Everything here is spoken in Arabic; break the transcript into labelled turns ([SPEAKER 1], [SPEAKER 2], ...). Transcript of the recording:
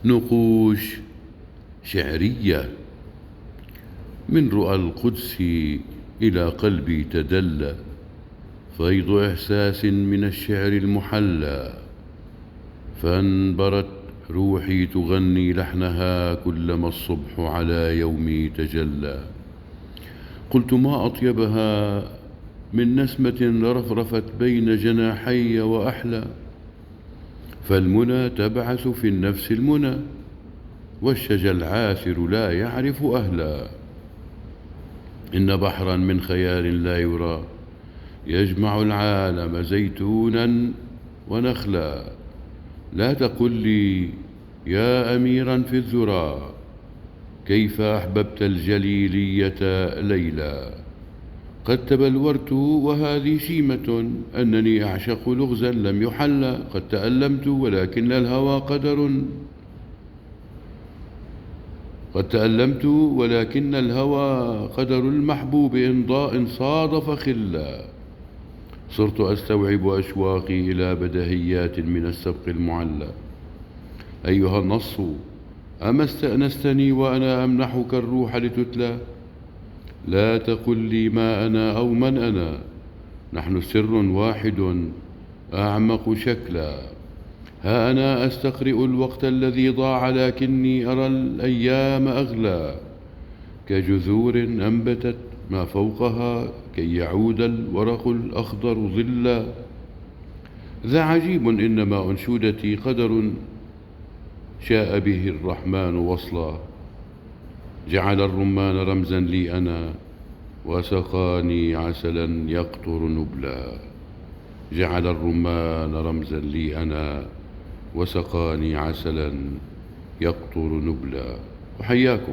[SPEAKER 1] نقوش شعرية. من رؤى القدس إلى قلبي تدلى فيض إحساس من الشعر المحلى، فانبرت روحي تغني لحنها كلما الصبح على يومي تجلى. قلت ما أطيبها من نسمة رفرفت بين جناحي وأحلى، فالمنى تبعث في النفس المنى والشجى العاثر لا يعرف أهلا. إن بحرا من خيال لا يرى يجمع العالم زيتونا ونخلا. لا تقل لي يا أميرا في الذرى كيف أحببت الجليلية ليلى. قد تبلورت وهذه شيمة أنني أعشق لغزا لم يحلى. قد تألمت ولكن الهوى قدر، قد تألمت ولكن الهوى قدر المحبوب إن صادف خلا. صرت أستوعب أشواقي إلى بدهيات من السبق المعلى. أيها النص أما استأنستني وأنا أمنحك الروح لتتلى. لا تقل لي ما أنا أو من أنا، نحن سر واحد أعمق شكلا. ها أنا أستقرئ الوقت الذي ضاع لكني أرى الأيام أغلى كجذور أنبتت ما فوقها كي يعود الورق الأخضر ظلا. ذا عجيب إنما أنشودتي قدر شاء به الرحمن وصلا. جعل الرمان رمزا لي أنا وسقاني عسلا يقطر نبلا. جعل الرمان رمزا لي أنا وسقاني عسلا يقطر نبلا. وحياكم.